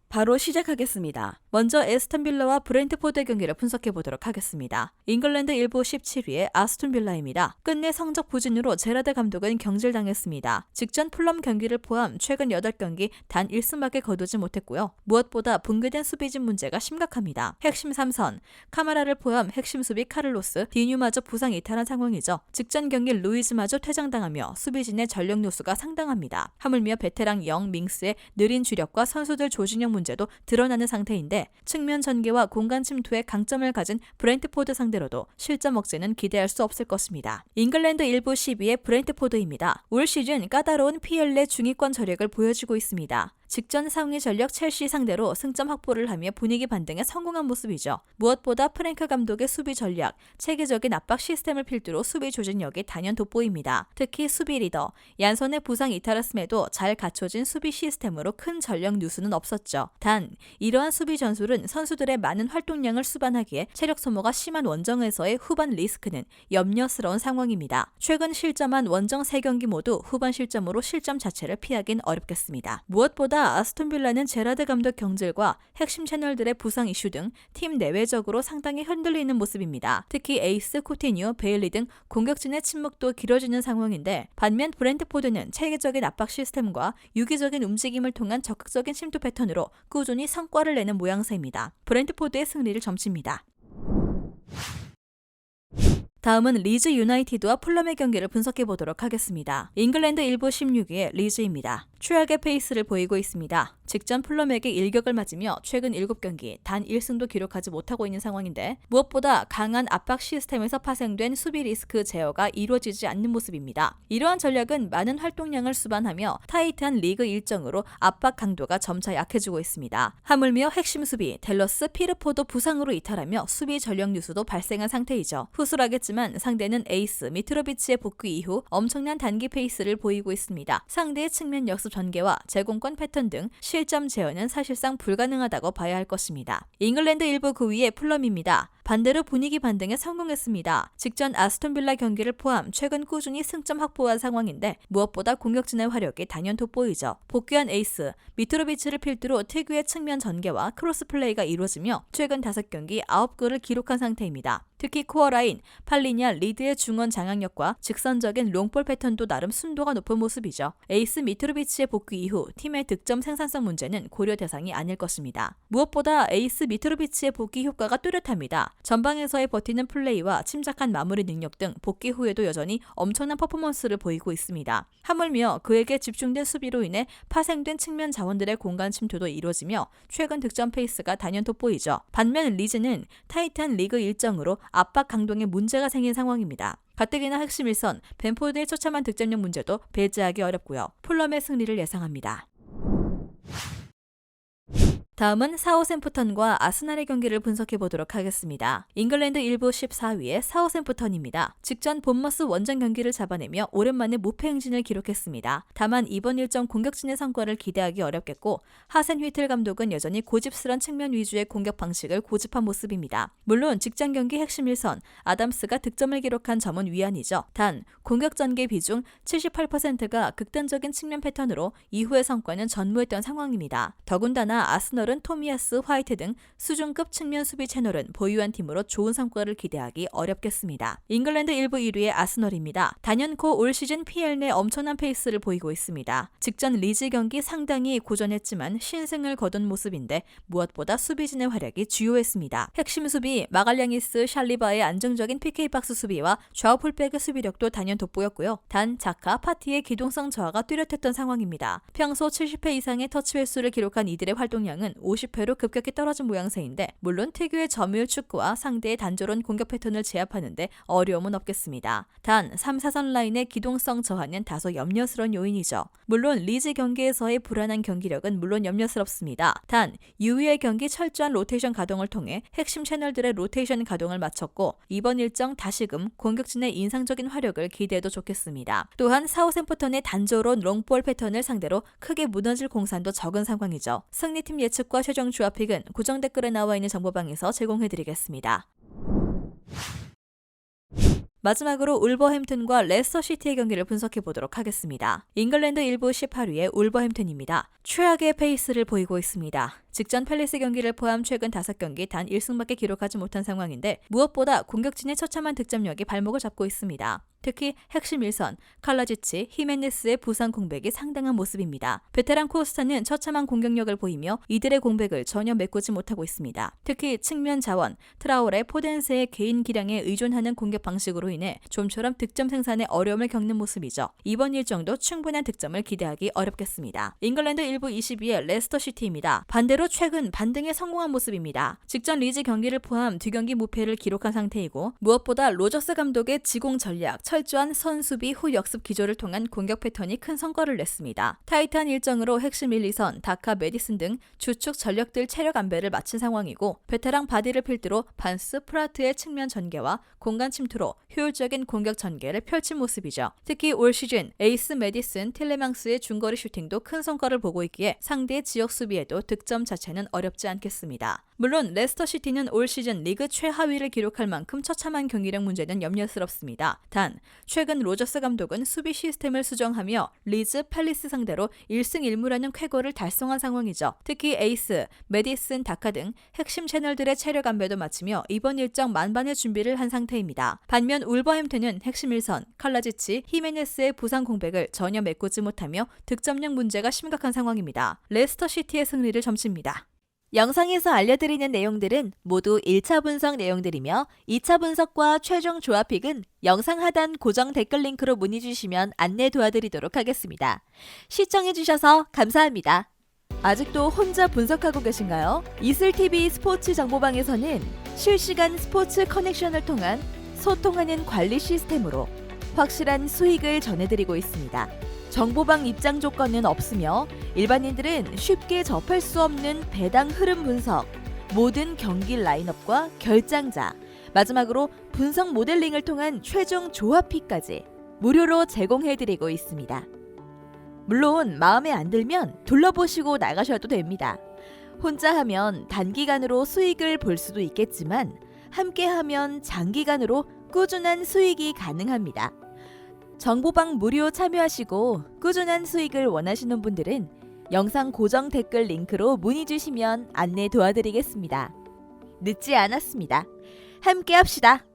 바로 시작하겠습니다. 먼저 에스턴 빌라와 브렌트포드의 경기를 분석해 보도록 하겠습니다. 잉글랜드 일부 17위의 아스톤 빌라입니다. 끝내 성적 부진으로 제라드 감독은 경질당했습니다. 직전 풀럼 경기를 포함 최근 8경기 단 1승밖에 거두지 못했고요. 무엇보다 붕괴된 수비진 문제가 심각합니다. 핵심 3선, 카마라를 포함 핵심 수비 카를로스, 디뉴마저 부상 이탈한 상황이죠. 직전 경기 루이즈마저 퇴장당하며 수비진의 전력 누수가 상당합니다. 하물며 베테랑 영 밍스의 느린 주력과 선수들 조직력 문제도 드러나는 상태인데 측면 전개와 공간 침투에 강점을 가진 브렌트포드 상대로도 실점 억제는 기대할 수 없을 것입니다. 잉글랜드 일부 10위의 브렌트포드입니다. 올 시즌 까다로운 PL 내 중위권 저력을 보여주고 있습니다. 직전 상위 전력 첼시 상대로 승점 확보를 하며 분위기 반등에 성공한 모습이죠. 무엇보다 프랭크 감독의 수비 전략, 체계적인 압박 시스템을 필두로 수비 조직력이 단연 돋보입니다. 특히 수비 리더, 얀선의 부상 이탈했음에도 잘 갖춰진 수비 시스템으로 큰 전력 누수는 없었죠. 단, 이러한 수비 전술은 선수들의 많은 활동량을 수반하기에 체력 소모가 심한 원정에서의 후반 리스크는 염려스러운 상황입니다. 최근 실점한 원정 3경기 모두 후반 실점으로 실점 자체를 피하긴 어렵겠습니다. 무엇보다 아스톤 빌라는 제라드 감독 경질과 핵심 채널들의 부상 이슈 등 팀 내외적으로 상당히 흔들리는 모습입니다. 특히 에이스, 쿠티뉴, 베일리 등 공격진의 침묵도 길어지는 상황인데 반면 브렌트포드는 체계적인 압박 시스템과 유기적인 움직임을 통한 적극적인 침투 패턴으로 꾸준히 성과를 내는 모양새입니다. 브렌트포드의 승리를 점칩니다. 다음은 리즈 유나이티드와 풀럼의 경기를 분석해 보도록 하겠습니다. 잉글랜드 일부 16위의 리즈입니다. 최악의 페이스를 보이고 있습니다. 직전 풀럼에게 일격을 맞으며 최근 7경기 단 1승도 기록하지 못하고 있는 상황인데 무엇보다 강한 압박 시스템에서 파생된 수비 리스크 제어가 이루어지지 않는 모습입니다. 이러한 전략은 많은 활동량을 수반하며 타이트한 리그 일정으로 압박 강도가 점차 약해지고 있습니다. 하물며 핵심 수비 댈러스 피르포도 부상으로 이탈하며 수비 전력 누수도 발생한 상태이죠. 후술하겠지만 상대는 에이스 미트로비치의 복귀 이후 엄청난 단기 페이스를 보이고 있습니다. 상대의 측면 역습 전개와 제공권 패턴 등 실점 제어는 사실상 불가능하다고 봐야 할 것입니다. 잉글랜드 일부 9위의 풀럼입니다. 반대로 분위기 반등에 성공했습니다. 직전 아스톤 빌라 경기를 포함 최근 꾸준히 승점 확보한 상황인데 무엇보다 공격진의 화력이 단연 돋보이죠. 복귀한 에이스 미트로비치를 필두로 특유의 측면 전개와 크로스 플레이가 이루어지며 최근 5경기 9골을 기록한 상태입니다. 특히 코어라인, 팔리냐, 리드의 중원 장악력과 직선적인 롱볼 패턴도 나름 순도가 높은 모습이죠. 에이스 미트로비치의 복귀 이후 팀의 득점 생산성 문제는 고려 대상이 아닐 것입니다. 무엇보다 에이스 미트로비치의 복귀 효과가 뚜렷합니다. 전방에서의 버티는 플레이와 침착한 마무리 능력 등 복귀 후에도 여전히 엄청난 퍼포먼스를 보이고 있습니다. 하물며 그에게 집중된 수비로 인해 파생된 측면 자원들의 공간 침투도 이루어지며 최근 득점 페이스가 단연 돋보이죠. 반면 리즈는 타이트한 리그 일정으로 압박 강동에 문제가 생긴 상황입니다. 가뜩이나 핵심 일선 벤포드의 처참한 득점력 문제도 배제하기 어렵고요. 풀럼의 승리를 예상합니다. 다음은 사우샘프턴과 아스날의 경기를 분석해 보도록 하겠습니다. 잉글랜드 일부 14위의 사우샘프턴입니다. 직전 본머스 원정 경기를 잡아내며 오랜만에 무패 행진을 기록했습니다. 다만 이번 일정 공격진의 성과를 기대하기 어렵겠고 하센 휘틀 감독은 여전히 고집스런 측면 위주의 공격 방식을 고집한 모습입니다. 물론 직전 경기 핵심 일선 아담스가 득점을 기록한 점은 위안이죠. 단 공격 전개 비중 78%가 극단적인 측면 패턴으로 이후의 성과는 전무했던 상황입니다. 더군다나 아스널 토미야스, 화이트 등 수준급 측면 수비 채널은 보유한 팀으로 좋은 성과를 기대하기 어렵겠습니다. 잉글랜드 일부 1위의 아스널입니다. 단연코 올 시즌 PL 내 엄청난 페이스를 보이고 있습니다. 직전 리즈 경기 상당히 고전했지만 신승을 거둔 모습인데 무엇보다 수비진의 활약이 주요했습니다. 핵심 수비 마갈량이스, 샬리바의 안정적인 PK박스 수비와 좌우 풀백의 수비력도 단연 돋보였고요. 단 자카, 파티의 기동성 저하가 뚜렷했던 상황입니다. 평소 70회 이상의 터치 횟수를 기록한 이들의 활동량은 50회로 급격히 떨어진 모양새인데 물론 특유의 점유율 축구와 상대의 단조로운 공격 패턴을 제압하는데 어려움은 없겠습니다. 단 3, 4선 라인의 기동성 저하는 다소 염려스러운 요인이죠. 물론 리즈 경기에서의 불안한 경기력은 물론 염려스럽습니다. 단 유의의 경기 철저한 로테이션 가동을 통해 핵심 채널들의 로테이션 가동을 마쳤고 이번 일정 다시금 공격진의 인상적인 화력을 기대해도 좋겠습니다. 또한 사우샘프턴의 단조로운 롱볼 패턴을 상대로 크게 무너질 공산도 적은 상황이죠. 승리팀 예측과 최종 주합픽은 고정 댓글에 나와 있는 정보방에서 제공해드리겠습니다. 마지막으로 울버햄튼과 레스터시티의 경기를 분석해 보도록 하겠습니다. 잉글랜드 일부 18위의 울버햄튼입니다. 최악의 페이스를 보이고 있습니다. 직전 팰리스 경기를 포함 최근 5경기 단 1승밖에 기록하지 못한 상황인데 무엇보다 공격진의 처참한 득점력이 발목을 잡고 있습니다. 특히 핵심 일선, 칼라지치, 히메네스의 부상 공백이 상당한 모습입니다. 베테랑 코스타는 처참한 공격력을 보이며 이들의 공백을 전혀 메꾸지 못하고 있습니다. 특히 측면 자원, 트라오레, 포덴세의 개인 기량에 의존하는 공격 방식으로 인해 좀처럼 득점 생산에 어려움을 겪는 모습이죠. 이번 일정도 충분한 득점을 기대하기 어렵겠습니다. 잉글랜드 1부 22의 레스터시티입니다. 반대로 최근 반등에 성공한 모습입니다. 직전 리즈 경기를 포함 2경기 무패를 기록한 상태이고 무엇보다 로저스 감독의 지공 전략, 철저한 선수비 후 역습 기조를 통한 공격 패턴이 큰 성과를 냈습니다. 타이트한 일정으로 핵심 1, 2선, 다카, 메디슨 등 주축 전력들 체력 안배를 마친 상황이고 베테랑 바디를 필두로 반스, 프라트의 측면 전개와 공간 침투로 효율적인 공격 전개를 펼친 모습이죠. 특히 올 시즌 에이스 메디슨, 틸레망스의 중거리 슈팅도 큰 성과를 보고 있기에 상대의 지역 수비에도 득점 자체는 어렵지 않겠습니다. 물론 레스터시티는 올 시즌 리그 최하위를 기록할 만큼 처참한 경기력 문제는 염려스럽습니다. 단 최근 로저스 감독은 수비 시스템을 수정하며 리즈, 팰리스 상대로 1승 1무라는 쾌거를 달성한 상황이죠. 특히 에이스, 메디슨, 다카 등 핵심 채널들의 체력 안배도 마치며 이번 일정 만반의 준비를 한 상태입니다. 반면 울버햄튼은 핵심 일선, 칼라지치, 히메네스의 부상 공백을 전혀 메꾸지 못하며 득점력 문제가 심각한 상황입니다. 레스터시티의 승리를 점칩니다. 영상에서 알려드리는 내용들은 모두 1차 분석 내용들이며 2차 분석과 최종 조합픽은 영상 하단 고정 댓글 링크로 문의 주시면 안내 도와드리도록 하겠습니다. 시청해주셔서 감사합니다. 아직도 혼자 분석하고 계신가요? 이슬TV 스포츠 정보방에서는 실시간 스포츠 커넥션을 통한 소통하는 관리 시스템으로 확실한 수익을 전해드리고 있습니다. 정보방 입장 조건은 없으며 일반인들은 쉽게 접할 수 없는 배당 흐름 분석, 모든 경기 라인업과 결장자, 마지막으로 분석 모델링을 통한 최종 조합픽까지 무료로 제공해드리고 있습니다. 물론 마음에 안 들면 둘러보시고 나가셔도 됩니다. 혼자 하면 단기간으로 수익을 볼 수도 있겠지만 함께하면 장기간으로 꾸준한 수익이 가능합니다. 정보방 무료 참여하시고 꾸준한 수익을 원하시는 분들은 영상 고정 댓글 링크로 문의 주시면 안내 도와드리겠습니다. 늦지 않았습니다. 함께 합시다.